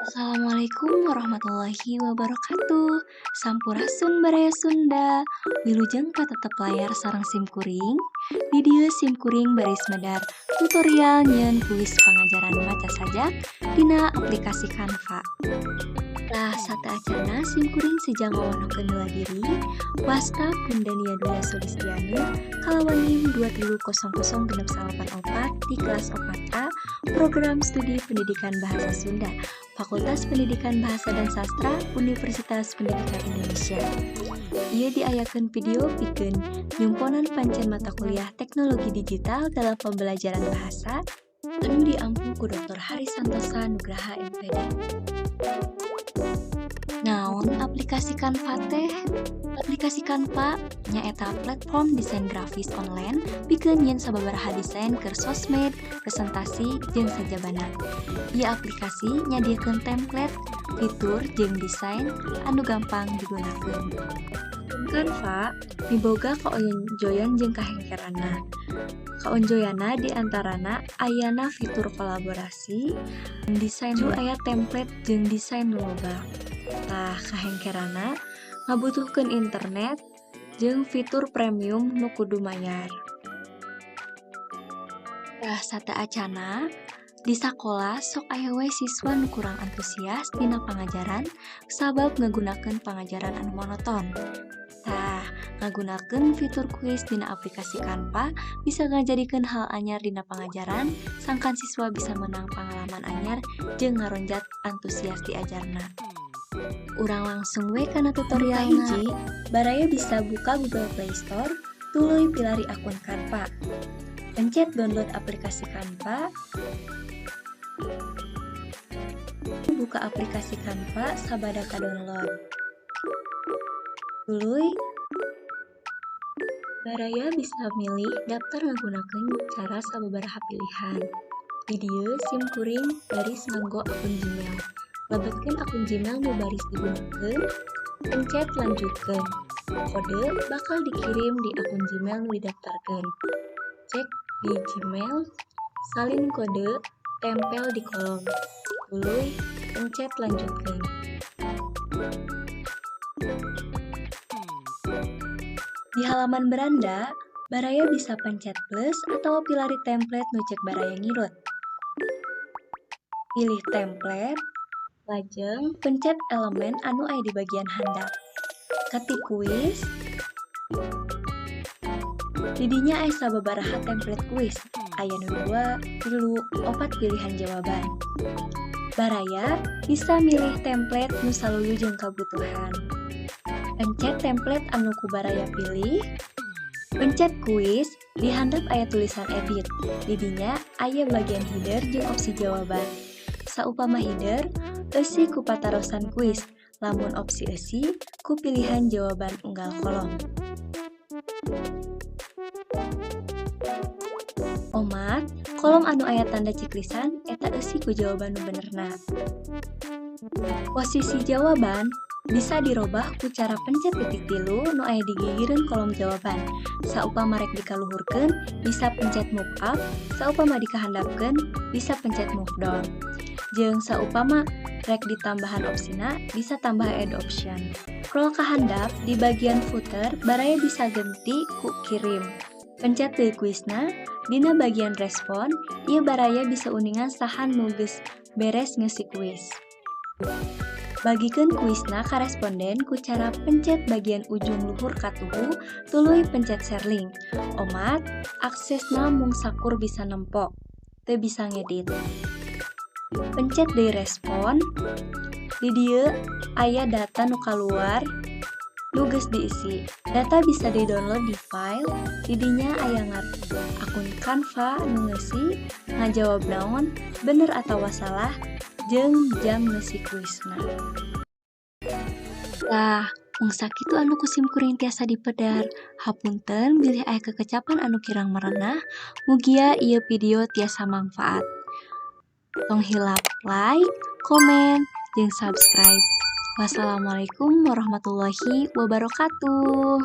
Assalamualaikum warahmatullahi wabarakatuh. Sampurasun baraya Sunda. Wilujeng patetep layar sareng simkuring. Di dieu simkuring baris medar tutorial nyeun kuis pangajaran maca sajak dina aplikasi Canva. Tah sateacana simkuring sejang ngawanokeun bela diri wasta Pundania Dwi Sulistianu kalawaning 2300684 di kelas 4A Program Studi Pendidikan Bahasa Sunda Fakultas Pendidikan Bahasa dan Sastra Universitas Pendidikan Indonesia. Ieu diayakeun video pikeun nyumponan pancen mata kuliah teknologi digital dalam pembelajaran bahasa anu diampu ku Dr. Haris Santosa Nugraha MPD. Naon aplikasi Canva teh? Aplikasi Canva nyaeta platform desain grafis online pikeun nyeun sababaraha desain keur sosmed, presentasi, jeung sajabana. Ieu aplikasi nyadiakeun template, fitur, jeung desain anu gampang digunakeun. Canva miboga kaonjoyan jeung kahengkeranna. Kaonjoyanna diantarana ayana fitur kolaborasi, desain nu aya template jeung desain nu loba. Tah kahengkeranna ngabutuhkeun internet jeung fitur premium nu kudu mayar. Tah sateacana di sakola sok aya we siswa nu kurang antusias dina pangajaran sabab ngagunakeun pangajaran anu monoton. Tah, ngagunakeun fitur kuis dina aplikasi Canva bisa ngajadikeun hal anyar dina pangajaran, sangkan siswa bisa menang pengalaman anyar jeung ngaronjat antusias diajarna. Urang langsung we kana tutorialna. Hiji, baraya bisa buka Google Play Store, tuluy pilari akun Canva. Pencet download aplikasi Canva. Buka aplikasi Canva sabada ka download. Tuluy baraya bisa milih daftar nggunakeun cara sababaraha pilihan. Di dieu simkuring baris nganggo akun Gmail. Lebetkeun akun Gmail nu baris digunakeun, pencet lanjutkeun. Kode bakal dikirim di akun Gmail nu didaftarkeun. Cek di Gmail, salin kode, tempel di kolom. Tuluy pencet lanjutkeun. Di halaman beranda, baraya bisa pencet plus atau pilari template nu cek baraya ngirut. Pilih template, lajeng pencet elemen anu aya di bagian handap. Ketik kuis. Didinya aya sababaraha template kuis. Aya nu 2, 3, 4 pilihan jawaban. Baraya bisa milih template nu saluyu jeung kabutuhan. Pencet template anu ku baraya pilih. Pencet kuis, di handap aya tulisan edit. Didinya aya bagian header jeung opsi jawaban. Saupama header, eusi ku patarosan kuis, lamun opsi eusi ku pilihan jawaban unggal kolom. Omat, kolom anu aya tanda ciklisan eta eusi ku jawaban nu benerna. Posisi jawaban bisa dirobah ku cara pencet titik tilu nu aya di gigireun kolom jawaban. Saupama rek dikaluhurkeun, bisa pencet move up, saupama dikahandapkeun, bisa pencet move down. Jeung saupama rek ditambahan opsina, bisa tambah add option. Scroll ka handap di bagian footer, baraya bisa ganti ku kirim. Pencet deui kuisna, dina bagian respon, ieu baraya bisa uningan saha nu geus beres ngeusi kuis. Bagikeun kuisna ka responden ku cara pencet bagian ujung luhur katuhu, tuluy pencet share link. Omat, aksesna mung sakur bisa nempo, teu bisa ngedit. Pencet deui respon. Di dieu aya data nu kaluar nu geus diisi. Data bisa di-download di file. Didinya aya akun Canva nu ngeusi, ngajawab naon, bener atawa salah, jeung jam ngeusi kuisna. Lah, mung sakitu anu ku simkuring tiasa dipedar. Hapunten bilih aya kekecapan anu kirang marenah. Mugia ieu video tiasa manfaat. Tong hilap like, komen, jeung subscribe. Wassalamualaikum warahmatullahi wabarakatuh.